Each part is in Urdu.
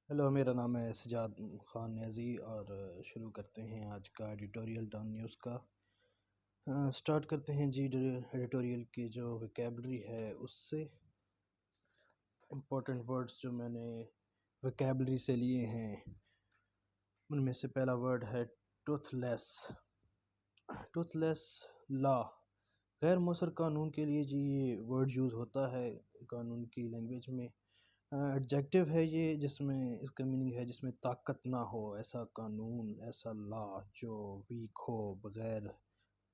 ہیلو، میرا نام ہے سجاد خان نیازی اور شروع کرتے ہیں آج کا ایڈیٹوریل ڈان نیوز کا۔ سٹارٹ کرتے ہیں جی ایڈیٹوریل کی جو ویکیبلری ہے اس سے امپورٹنٹ ورڈز جو میں نے ویکیبلری سے لیے ہیں ان میں سے پہلا ورڈ ہے ٹوتھ لیس۔ ٹوتھ لیس لا، غیر مؤثر قانون کے لیے جی یہ ورڈ یوز ہوتا ہے قانون کی لینگویج میں۔ ایڈجیکٹو ہے یہ، جس میں اس کا میننگ ہے جس میں طاقت نہ ہو، ایسا قانون، ایسا لا جو ویک ہو، بغیر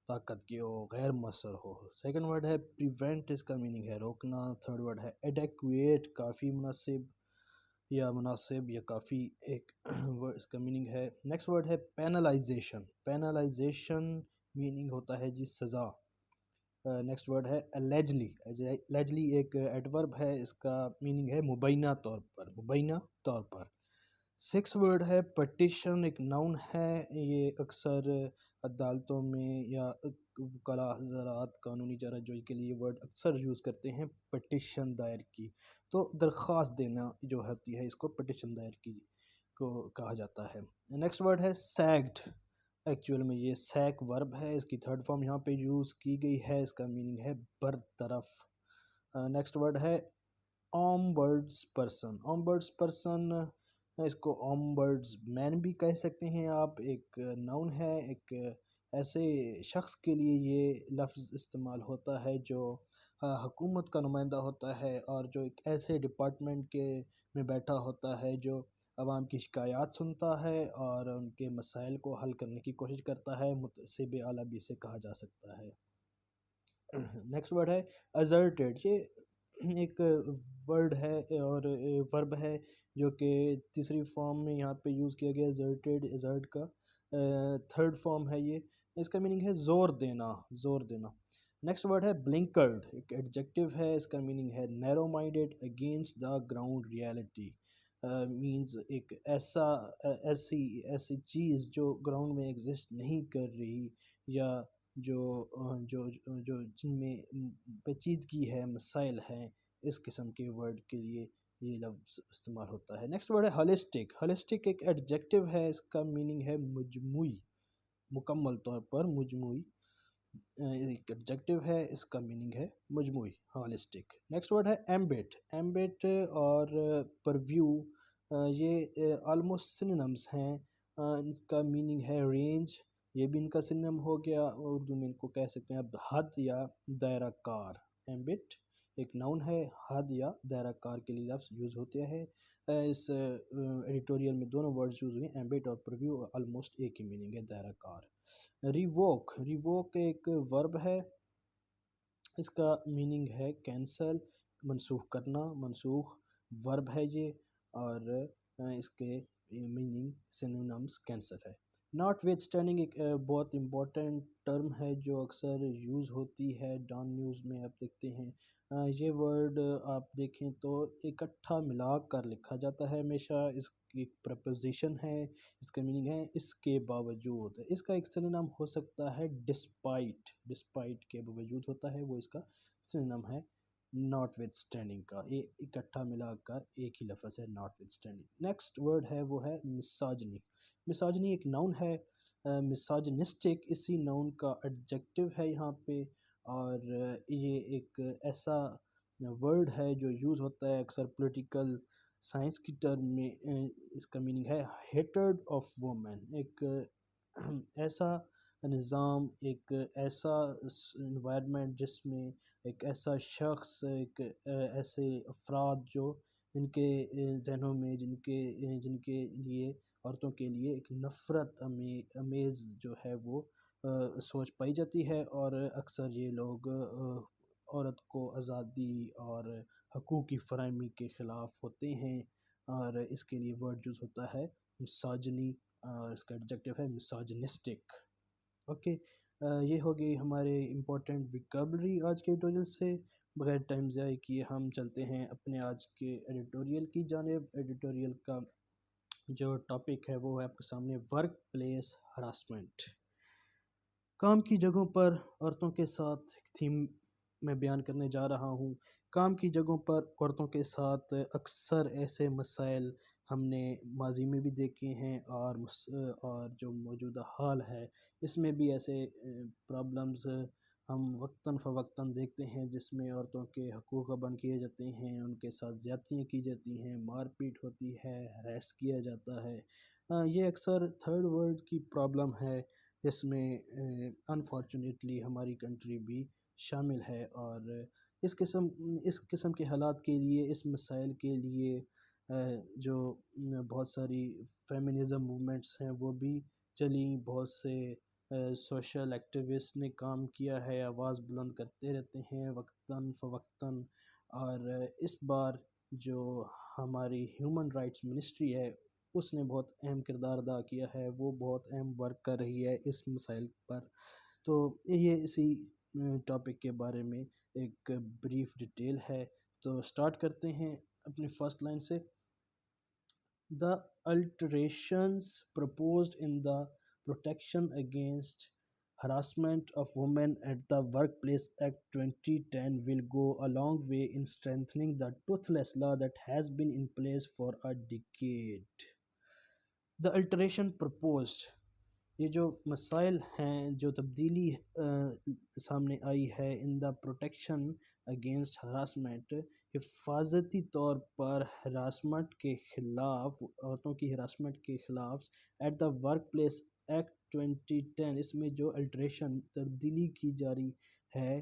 طاقت کے ہو، غیر مؤثر ہو۔ سیکنڈ ورڈ ہے پریونٹ، اس کا میننگ ہے روکنا۔ تھرڈ ورڈ ہے ایڈیکویٹ، کافی مناسب یا مناسب یا کافی، ایک اس کا میننگ ہے۔ نیکسٹ ورڈ ہے پینلائزیشن۔ پینلائزیشن میننگ ہوتا ہے جی سزا۔ نیکسٹ ورڈ ہے الیجلی۔ الیجلی ایک ایڈورب ہے، اس کا میننگ ہے مبینہ طور پر، مبینہ طور پر۔ سکس ورڈ ہے پٹیشن، ایک ناؤن ہے، یہ اکثر عدالتوں میں یا وکلاء حضرات قانونی چارہ جوئی کے لیے ورڈ اکثر یوز کرتے ہیں پٹیشن دائر کی، تو درخواست دینا جو ہوتی ہے اس کو پٹیشن دائر کی کو کہا جاتا ہے۔ نیکسٹ ورڈ ہے سیگڈ، ایکچوئل میں یہ سیک ورب ہے، اس کی تھرڈ فارم یہاں پہ یوز کی گئی ہے، اس کا میننگ ہے برطرف۔ نیکسٹ ورڈ ہے آمبرڈس پرسن۔ آمبرڈس پرسن، اس کو آمبرڈس مین بھی کہہ سکتے ہیں آپ، ایک ناؤن ہے، ایک ایسے شخص کے لیے یہ لفظ استعمال ہوتا ہے جو حکومت کا نمائندہ ہوتا ہے اور جو ایک ایسے ڈپارٹمنٹ کے میں بیٹھا ہوتا ہے جو عوام کی شکایات سنتا ہے اور ان کے مسائل کو حل کرنے کی کوشش کرتا ہے، متعصب اعلیٰ بھی اسے کہا جا سکتا ہے۔ نیکسٹ ورڈ ہے ازرٹیڈ، یہ ایک ورڈ ہے اور ورب ہے جو کہ تیسری فارم میں یہاں پہ یوز کیا گیا، ازرٹیڈ، ازرٹ کا تھرڈ فارم ہے یہ، اس کا میننگ ہے زور دینا، زور دینا۔ نیکسٹ ورڈ ہے بلنکرڈ، ایک ایڈجیکٹو ہے، اس کا میننگ ہے narrow minded against the ground reality, means ایک ایسی چیز جو گراؤنڈ میں ایگزسٹ نہیں کر رہی یا جو جن میں پیچیدگی ہے، مسائل ہیں، اس قسم کے ورڈ کے لیے یہ لفظ استعمال ہوتا ہے۔ نیکسٹ ورڈ ہے ہولسٹک۔ ہولسٹک ایک ایڈجیکٹو ہے، اس کا میننگ ہے مجموعی، مکمل طور پر مجموعی، ایک ایڈجیکٹو ہے، اس کا میننگ ہے مجموعی، ہولسٹک۔ نیکسٹ ورڈ ہے ایمبٹ۔ ایمبٹ اور پرویو یہ آلموسٹ سنونمز ہیں، اس کا میننگ ہے رینج، یہ بھی ان کا سنونم ہو گیا، اردو میں ان کو کہہ سکتے ہیں اب حد یا دائرہ کار۔ ایمبٹ ایک ناؤن ہے، حد یا دائرہ کار کے لیے لفظ یوز ہوتے ہیں۔ اس ایڈیٹوریل میں دونوں ورڈز یوز ہوئے ہیں، ایمبٹ اور پرویو، آلموسٹ ایک ہی میننگ ہے، دائرہ کار۔ ریووک، ریووک ایک ورب ہے، اس کا میننگ ہے کینسل، منسوخ کرنا، منسوخ ورب ہے یہ، اور اس کے میننگ سینونمز کینسل ہے۔ ناٹ وتھ اسٹینڈنگ ایک بہت امپورٹنٹ ٹرم ہے جو اکثر یوز ہوتی ہے ڈان نیوز میں، آپ دیکھتے ہیں یہ ورڈ آپ دیکھیں تو اکٹھا ملا کر لکھا جاتا ہے ہمیشہ، اس کی ایک پرپوزیشن ہے، اس کا میننگ ہے اس کے باوجود۔ اس کا ایک سینونم ہو سکتا ہے ڈسپائٹ، ڈسپائٹ کے باوجود ہوتا ہے وہ، اس کا سینونم ہے ناٹ وتھ اسٹینڈنگ کا، یہ اکٹھا ملا کر ایک ہی لفظ ہے not with standing. Next word ہے وہ ہے مساجنی۔ مساجنی ایک ناؤن ہے، مساجنسٹک اسی ناؤن کا ایڈجیکٹو ہے یہاں پہ، اور یہ ایک ایسا ورڈ ہے جو یوز ہوتا ہے اکثر پولیٹیکل سائنس کی ٹرم میں، اس کا میننگ ہے ہیٹرڈ آف وومن، ایک ایسا نظام، ایک ایسا انوائرمنٹ جس میں ایک ایسا شخص، ایک ایسے افراد جو جن کے ذہنوں میں جن کے لیے عورتوں کے لیے ایک نفرت امیز جو ہے وہ سوچ پائی جاتی ہے، اور اکثر یہ لوگ عورت کو آزادی اور حقوق کی فراہمی کے خلاف ہوتے ہیں، اور اس کے لیے ورڈ یوز ہوتا ہے مساجنی، اس کا ایڈجیکٹو ہے مساجنسٹک۔ اوکے، یہ ہوگی ہمارے امپورٹنٹ ویکیبلری آج کے ایڈیٹوریل سے۔ بغیر ٹائم ضائع کیے ہم چلتے ہیں اپنے آج کے ایڈیٹوریل کی جانب۔ ایڈیٹوریل کا جو ٹاپک ہے وہ ہے آپ کے سامنے ورک پلیس ہراسمنٹ۔ کام کی جگہوں پر عورتوں کے ساتھ ایک تھیم میں بیان کرنے جا رہا ہوں۔ کام کی جگہوں پر عورتوں کے ساتھ اکثر ایسے مسائل ہم نے ماضی میں بھی دیکھے ہیں اور جو موجودہ حال ہے اس میں بھی ایسے پرابلمز ہم وقتاً فوقتاً دیکھتے ہیں، جس میں عورتوں کے حقوق بند کیے جاتے ہیں، ان کے ساتھ زیادتیاں کی جاتی ہیں، مار پیٹ ہوتی ہے، ہریس کیا جاتا ہے۔ یہ اکثر تھرڈ ورلڈ کی پرابلم ہے، جس میں انفارچونیٹلی ہماری کنٹری بھی شامل ہے، اور اس قسم کے حالات کے لیے، اس مسائل کے لیے جو بہت ساری فیمنزم موومنٹس ہیں وہ بھی چلیں، بہت سے سوشل ایکٹیوسٹ نے کام کیا ہے، آواز بلند کرتے رہتے ہیں وقتاً فوقتاً، اور اس بار جو ہماری ہیومن رائٹس منسٹری ہے اس نے بہت اہم کردار ادا کیا ہے، وہ بہت اہم ورک کر رہی ہے اس مسائل پر۔ تو یہ اسی ٹاپک کے بارے میں ایک بریف ڈیٹیل ہے، تو سٹارٹ کرتے ہیں اپنی فرسٹ لائن سے۔ The alterations proposed in the Protection Against Harassment of Women at the Workplace Act 2010 will go a long way in strengthening the toothless law that has been in place for a decade. The alteration proposed، یہ جو مسائل ہیں، جو تبدیلی سامنے آئی ہے ان دا پروٹیکشن اگینسٹ ہراسمنٹ، حفاظتی طور پر ہراسمنٹ کے خلاف، عورتوں کی ہراسمنٹ کے خلاف، at the workplace act 2010، اس میں جو الٹریشن تبدیلی کی جاری ہے،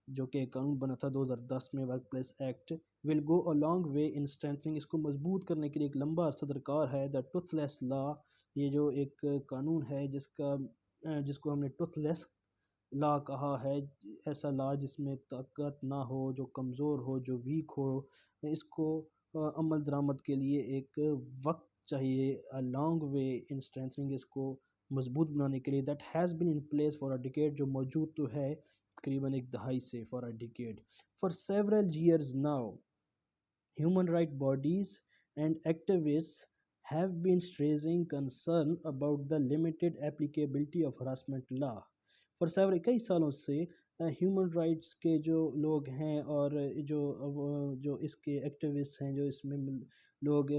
جو کہ قانون بنا تھا 2010 میں، workplace act, will go a long way in strengthening, اس کو مضبوط کرنے کے لیے ایک لمبا عرصہ درکار ہے۔ دا ٹوتھ لیس لا، یہ جو ایک قانون ہے جس کو ہم نے ٹوتھ لیس لا کہا ہے، ایسا لا جس میں طاقت نہ ہو، جو کمزور ہو، جو ویک ہو، اس کو عمل درآمد کے لیے ایک وقت چاہیے، اے لانگ وے ان اسٹرینتھنگ، اس کو مضبوط بنانے کے لیے، that has been in place for a decade, جو موجود تو ہے تقریباً ایک دہائی سے، for a decade, for several years now, human rights bodies and activists have been raising concern about the limited applicability of harassment law. For several کئی سالوں سے ہیومن رائٹس کے جو لوگ ہیں اور جو اس کے ایکٹیوسٹ ہیں، جو اس میں لوگ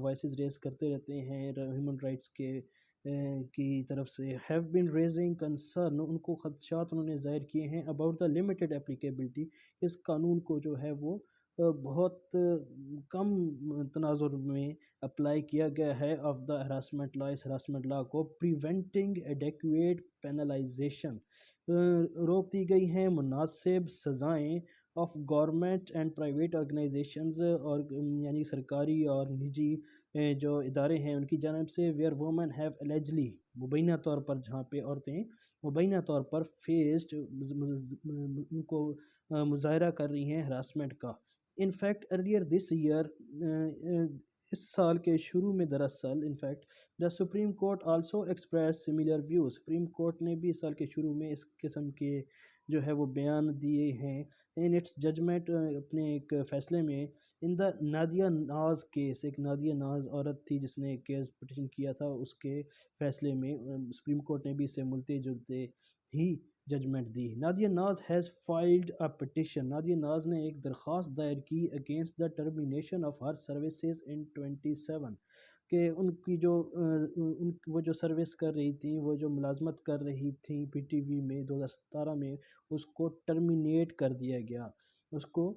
وائسز ریز کرتے رہتے ہیں ہیومن رائٹس کی طرف سے، ہیو بین ریزنگ کنسرن، ان کو خدشات انہوں نے ظاہر کیے ہیں، اباؤٹ دا لمیٹڈ اپلیکیبلٹی، اس قانون کو جو ہے وہ بہت کم تناظر میں اپلائی کیا گیا ہے، آف دا ہراسمنٹ لا، اس ہراسمنٹ لا کو، پریونٹنگ ایڈیکویٹ پینلائزیشن، روک دی گئی ہیں مناسب سزائیں، of government and private organisations, اور یعنی سرکاری اور نجی جو ادارے ہیں ان کی جانب سے، ویئر وومن ہیو الیجلی، مبینہ طور پر، جہاں پہ عورتیں مبینہ طور پر فیسڈ، ان کو مظاہرہ کر رہی ہیں ہراسمنٹ کا۔ In fact earlier this year, اس سال کے شروع میں دراصل، in fact the supreme court also express similar view, supreme court نے بھی اس سال کے شروع میں اس قسم کے جو ہے وہ بیان دیے ہیں، ان اٹس ججمنٹ، اپنے ایک فیصلے میں، ان دا نادیہ ناز کیس، ایک نادیہ ناز عورت تھی جس نے کیس پٹیشن کیا تھا، اس کے فیصلے میں سپریم کورٹ نے بھی اسے ملتے جلتے ہی ججمنٹ دی۔ Nadia Naz has filed a petition, Nadia Naz نے ایک درخواست دائر کی against the termination of her services in 27، کہ ان کی وہ جو سروس کر رہی تھیں، وہ جو ملازمت کر رہی تھیں پی ٹی وی میں 2017 میں، اس کو ٹرمینیٹ کر دیا گیا، اس کو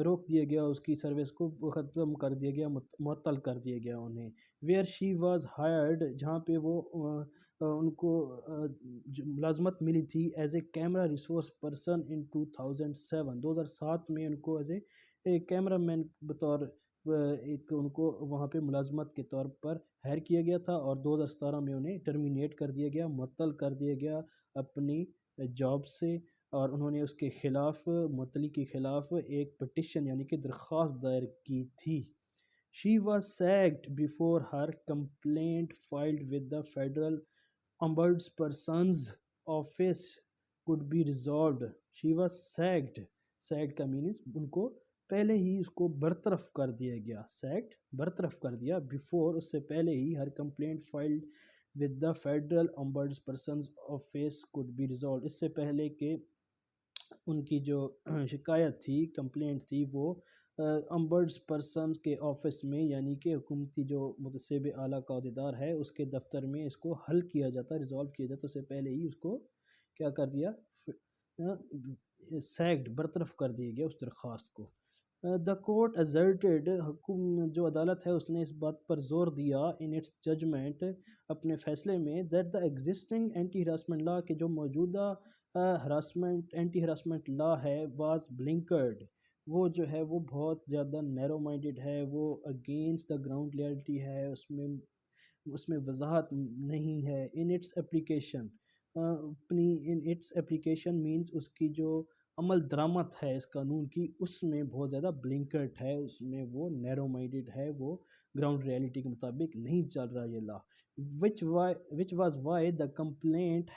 روک دیا گیا، اس کی سروس کو ختم کر دیا گیا، معطل کر دیا گیا انہیں۔ ویئر شی واز ہائرڈ، جہاں پہ وہ ان کو ملازمت ملی تھی as a camera resource person in 2007 میں، ان کو ایز اے کیمرہ مین بطور ایک ان کو وہاں پہ ملازمت کے طور پر ہائر کیا گیا تھا، اور 2017 میں انہیں ٹرمینیٹ کر دیا گیا، معطل کر دیا گیا اپنی جاب سے، اور انہوں نے اس کے خلاف، معطلی کے خلاف ایک پٹیشن یعنی کہ درخواست دائر کی تھی۔ She was sacked before her complaint filed with the Federal Ombudsperson's office could be resolved. She was sacked. Sacked کا مینز ان کو پہلے ہی اس کو برطرف کر دیا گیا، sacked برطرف کر دیا، before اس سے پہلے ہی her complaint filed with the Federal Ombudsperson's office could be resolved، اس سے پہلے کہ ان کی جو شکایت تھی، کمپلینٹ تھی، وہ امبرڈس پرسنز کے آفس میں، یعنی کہ حکومتی جو متسب اعلیٰ کا عہدیدار ہے اس کے دفتر میں اس کو حل کیا جاتا ہے، ریزالو کیا جاتا ہے، اس سے پہلے ہی اس کو کیا کر دیا، سیکڈ، برطرف کر دیا گیا اس درخواست کو۔ دا کورٹ asserted، جو عدالت ہے اس نے اس بات پر زور دیا in its judgment، اپنے فیصلے میں، that the existing anti harassment law, کہ جو موجودہ اینٹی ہراسمنٹ لا ہے was blinkered، وہ جو ہے وہ بہت زیادہ نیرو مائنڈڈ ہے، وہ اگینسٹ دا گراؤنڈ ریئلٹی ہے، اس میں وضاحت نہیں ہے۔ In its application, in its application means اس کی جو عمل درآمد ہے اس قانون کی، اس میں بہت زیادہ بلنکرٹ ہے، اس میں وہ نیرو مائنڈڈ ہے، وہ گراؤنڈ ریئلٹی کے مطابق نہیں چل رہا یہ لا۔ which was why the complaint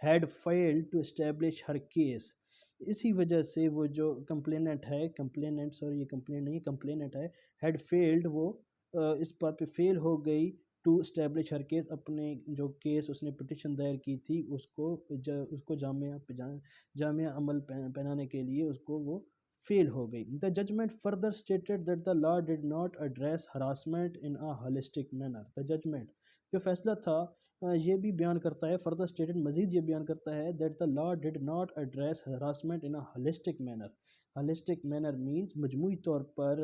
had failed to establish her case، اسی وجہ سے وہ جو کمپلیننٹ ہے، سوری یہ کمپلینٹ نہیں ہے، کمپلیننٹ ہے، had failed، وہ اس بات پہ فیل ہو گئی ٹو اسٹیبلش ہر کیس، اپنے جو کیس اس نے پٹیشن دائر کی تھی اس کو جامعہ عمل پہنانے کے لیے اس کو وہ فیل ہو گئی۔ The judgment further stated that the law did not address harassment in a holistic manner, the judgment جو فیصلہ تھا یہ بھی بیان کرتا ہے، فردر اسٹیٹڈ مزید یہ بیان کرتا ہے، that the law did not address harassment in a holistic manner, holistic manner means مجموعی طور پر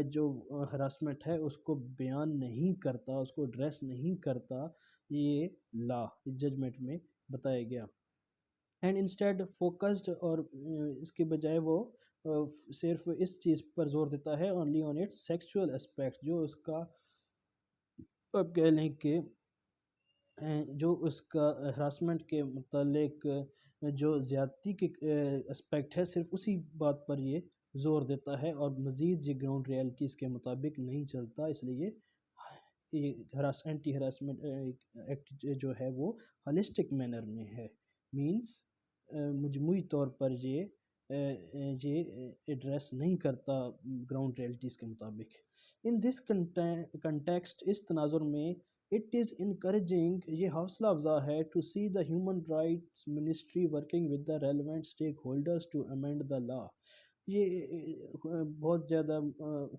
جو ہراسمنٹ ہے اس کو بیان نہیں کرتا، اس کو ایڈریس نہیں کرتا یہ لا، ججمنٹ میں بتایا گیا۔ اینڈ انسٹیڈ فوکسڈ، اور اس کے بجائے وہ صرف اس چیز پر زور دیتا ہے، only on its sexual aspect, جو اس کا اب کہہ لیں کہ جو اس کا ہراسمنٹ کے متعلق جو زیادتی کے اسپیکٹ ہے صرف اسی بات پر یہ زور دیتا ہے، اور مزید یہ گراؤنڈ ریئلٹی اس کے مطابق نہیں چلتا، اس لیے یہ اینٹی ہراسمنٹ ایکٹ جو ہے وہ ہالسٹک مینر میں ہے، مینس مجموعی طور پر یہ ایڈریس نہیں کرتا گراؤنڈ ریئلٹیز کے مطابق۔ ان دس کنٹیکسٹ، اس تناظر میں، اٹ از انکریجنگ، یہ حوصلہ افزا ہے، to see the human rights ministry working with the relevant stakeholders to amend the law, یہ بہت زیادہ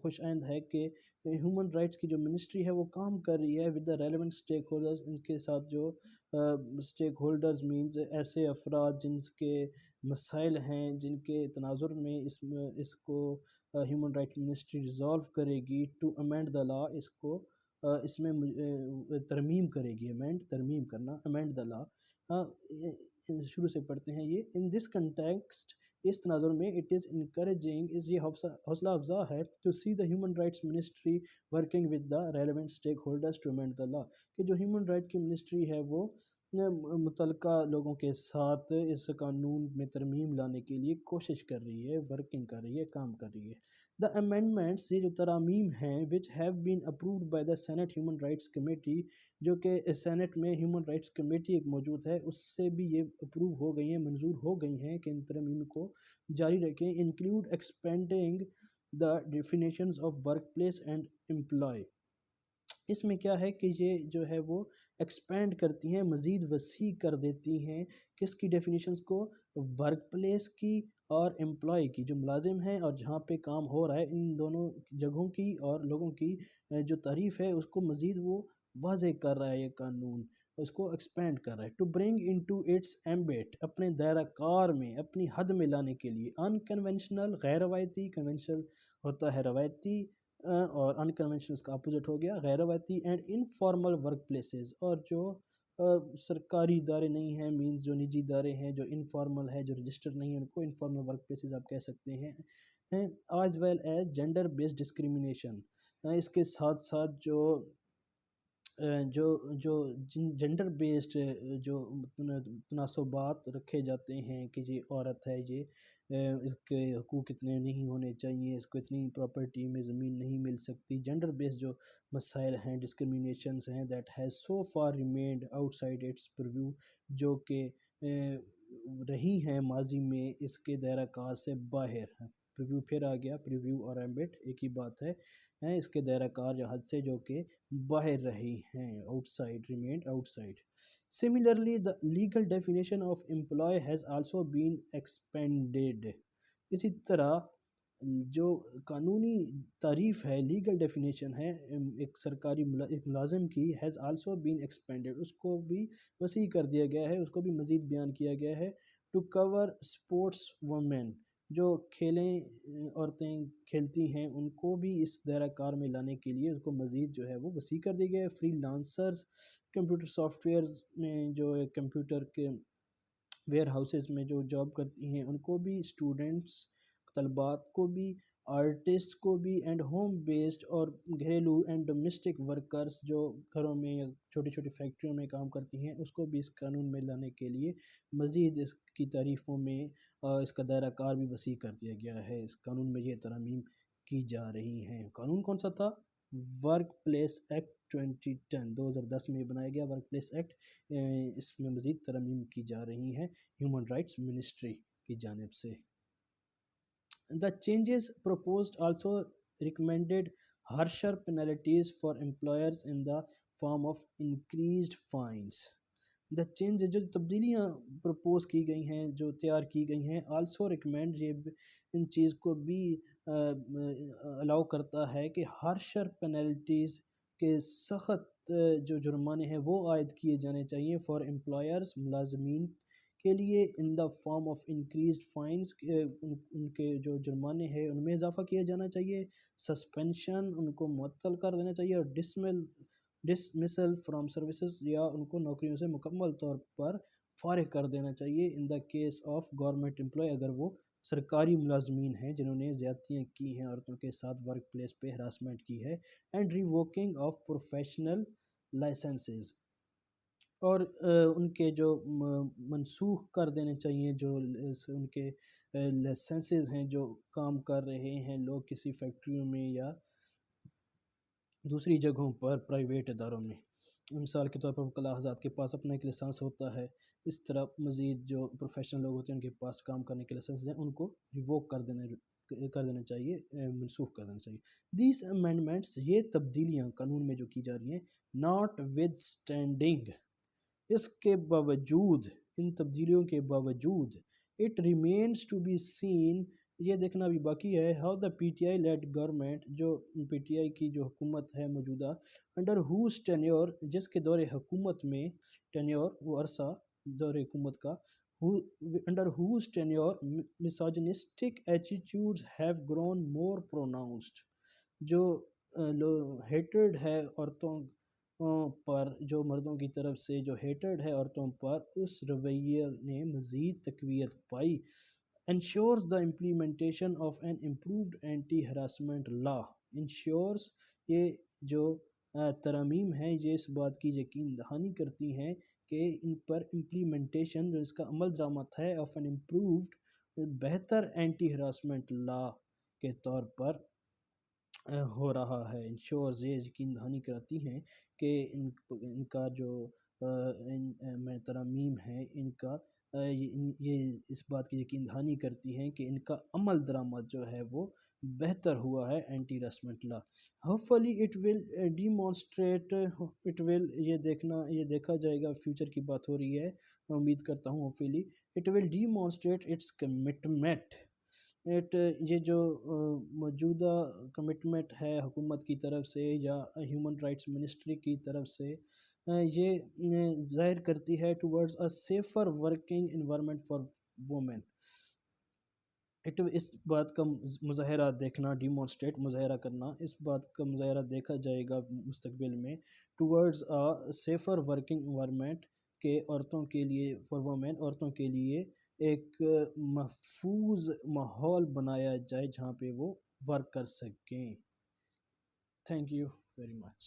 خوش آئند ہے کہ ہیومن رائٹس کی جو منسٹری ہے وہ کام کر رہی ہے with the relevant stakeholders, ان کے ساتھ جو اسٹیک ہولڈرز مینز ایسے افراد جن کے مسائل ہیں، جن کے تناظر میں اس کو ہیومن رائٹ منسٹری ریزالو کرے گی، ٹو امینڈ دا لا، اس کو اس میں ترمیم کرے گی، ترمیم کرنا، امینڈ دا لا۔ شروع سے پڑھتے ہیں یہ، ان دس کنٹیکسٹ، اس تناظر میں، اٹ از انکریجنگ، یہ حوصلہ افزا ہے، to see the human rights ministry working with the relevant stakeholders to amend the law, کہ جو ہیومن رائٹ کی منسٹری ہے وہ متعلقہ لوگوں کے ساتھ اس قانون میں ترمیم لانے کے لیے کوشش کر رہی ہے، ورکنگ کر رہی ہے، کام کر رہی ہے۔ دا امینڈمنٹس، یہ جو ترامیم ہیں، which have been approved by the Senate Human Rights Committee، جو کہ سینٹ میں ہیومن رائٹس کمیٹی ایک موجود ہے، اس سے بھی یہ اپروو ہو گئی ہیں، منظور ہو گئی ہیں کہ ان ترامیم کو جاری رکھیں، include expanding the definitions of workplace and employee, اس میں کیا ہے کہ یہ جو ہے وہ ایکسپینڈ کرتی ہیں، مزید وسیع کر دیتی ہیں کس کی ڈیفینیشنز کو، ورک پلیس کی اور امپلائی کی، جو ملازم ہیں اور جہاں پہ کام ہو رہا ہے، ان دونوں جگہوں کی اور لوگوں کی جو تعریف ہے اس کو مزید وہ واضح کر رہا ہے یہ قانون، اس کو ایکسپینڈ کر رہا ہے، to bring into its ambit, اپنے دائرہ کار میں، اپنی حد میں لانے کے لیے، انکنونشنل، غیر روایتی، کنونشنل ہوتا ہے روایتی، اور انکنونشنل اس کا اپوزٹ ہو گیا غیر روایتی، اینڈ انفارمل ورک پلیسز، اور جو سرکاری ادارے نہیں ہیں، مینز جو نجی ادارے ہیں، جو انفارمل ہے، جو رجسٹر نہیں ہیں، ان کو انفارمل ورک پلیسز آپ کہہ سکتے ہیں، as well as gender based discrimination, اس کے ساتھ ساتھ جو جینڈر بیسڈ جو تناسبات رکھے جاتے ہیں کہ یہ عورت ہے، یہ اس کے حقوق اتنے نہیں ہونے چاہیے، اس کو اتنی پراپرٹی میں زمین نہیں مل سکتی، جینڈر بیسڈ جو مسائل ہیں، ڈسکریمنیشنز ہیں، that has so far remained outside its purview, جو کہ رہی ہیں ماضی میں اس کے دائرہ کار سے باہر، پریویو پھر آ گیا، پریویو اور ایمبٹ ایک ہی بات ہے، اس کے دائرہ کار یا حد سے جو کہ باہر رہی ہیں، out side, remained out side. Similarly, the legal definition of employee has also been expanded، اسی طرح جو قانونی تعریف ہے، لیگل ڈیفینیشن ہے ایک سرکاری ایک ملازم کی، ہیز آلسو بین ایکسپینڈیڈ، اس کو بھی وسیع کر دیا گیا ہے، اس کو بھی مزید بیان کیا گیا ہے، ٹو کور اسپورٹس وومین، جو کھیلیں عورتیں کھیلتی ہیں ان کو بھی اس دائرہ کار میں لانے کے لیے اس کو مزید جو ہے وہ وسیع کر دی گیا ہے۔ Freelancers, computer softwares میں جو کمپیوٹر کے ویئر ہاؤسز میں جو جاب کرتی ہیں ان کو بھی، اسٹوڈنٹس طلبات کو بھی، آرٹسٹ کو بھی، اینڈ ہوم بیسڈ اور گھریلو اینڈ ڈومیسٹک ورکرز جو گھروں میں یا چھوٹی چھوٹی فیکٹریوں میں کام کرتی ہیں اس کو بھی اس قانون میں لانے کے لیے مزید اس کی تعریفوں میں اس کا دائرہ کار بھی وسیع کر دیا گیا ہے۔ اس قانون میں یہ ترامیم کی جا رہی ہیں۔ قانون کون سا تھا؟ ورک پلیس ایکٹ 2010 میں بنایا گیا ورک پلیس ایکٹ، اس میں مزید ترامیم کی جا رہی ہیں ہیومن رائٹس منسٹری کی جانب سے۔ The changes proposed also recommended harsher penalties for employers in the form of increased fines. The changes جو تبدیلیاں پروپوز کی گئی ہیں، جو تیار کی گئی ہیں، also recommend یہ ان چیز کو بھی الاؤ کرتا ہے کہ harsher penalties کے سخت جو جرمانے ہیں وہ عائد کیے جانے چاہیے for employers، ملازمین کے لیے، in the form of increased fines, ان کے جو جرمانے ہیں ان میں اضافہ کیا جانا چاہیے، سسپینشن ان کو معطل کر دینا چاہیے، اور ڈسمسل فرام سروسز، یا ان کو نوکریوں سے مکمل طور پر فارغ کر دینا چاہیے، in the case of government employee, اگر وہ سرکاری ملازمین ہیں جنہوں نے زیادتیاں کی ہیں عورتوں کے ساتھ ورک پلیس پہ ہراسمنٹ کی ہے، اینڈ ریووکنگ آف پروفیشنل لائسنسز، اور ان کے جو منسوخ کر دینے چاہیے جو ان کے لائسنسز ہیں، جو کام کر رہے ہیں لوگ کسی فیکٹریوں میں یا دوسری جگہوں پر پرائیویٹ اداروں میں، مثال کے طور پر وکلاء حضرات کے پاس اپنا ایک لائسنس ہوتا ہے، اس طرح مزید جو پروفیشنل لوگ ہوتے ہیں ان کے پاس کام کرنے کے لائسنس ہیں ان کو ریووک کر دینا چاہیے، منسوخ کر دینا چاہیے۔ دیز امینڈمنٹس، یہ تبدیلیاں قانون میں جو کی جا رہی ہیں، ناٹ ود اسٹینڈنگ، اس کے باوجود، ان تبدیلیوں کے باوجود، it remains to be seen, یہ دیکھنا بھی باقی ہے، how the P T I led government, جو پی ٹی آئی کی جو حکومت ہے موجودہ، انڈر ہوز ٹینیور، جس کے دور حکومت میں، ٹینیور وہ عرصہ دور حکومت کا، under whose tenure misogynistic attitudes have grown more pronounced, جو ہیٹرڈ ہے عورتوں پر، جو مردوں کی طرف سے جو ہیٹرڈ ہے عورتوں پر، اس رویے نے مزید تقویت پائی۔ Ensures the implementation of an improved anti harassment law, ensures, یہ جو ترامیم ہیں یہ اس بات کی یقین دہانی کرتی ہیں کہ ان پر امپلیمنٹیشن، جو اس کا عمل درآمد ہے، آف این امپرووڈ، بہتر اینٹی ہراسمنٹ لا کے طور پر ہو رہا ہے۔ انشورز یہ یقین دہانی کراتی ہیں کہ ان کا جو میں ترامیم ہے ان کا یہ اس بات کی یقین دہانی کرتی ہیں کہ ان کا عمل درآمد جو ہے وہ بہتر ہوا ہے anti harassment law. Hopefully it will demonstrate, it will, یہ دیکھا جائے گا، فیوچر کی بات ہو رہی ہے، میں امید کرتا ہوں hopefully it will demonstrate its commitment, یہ جو موجودہ کمٹمنٹ ہے حکومت کی طرف سے یا ہیومن رائٹس منسٹری کی طرف سے، یہ ظاہر کرتی ہے towards a safer working environment for women, اس بات کا مظاہرہ دیکھنا، ڈیمانسٹریٹ مظاہرہ کرنا، اس بات کا مظاہرہ دیکھا جائے گا مستقبل میں towards a safer working environment, کہ عورتوں کے لیے، فار وومن، عورتوں کے لیے ایک محفوظ ماحول بنایا جائے جہاں پہ وہ ورک کر سکیں۔ Thank you very much.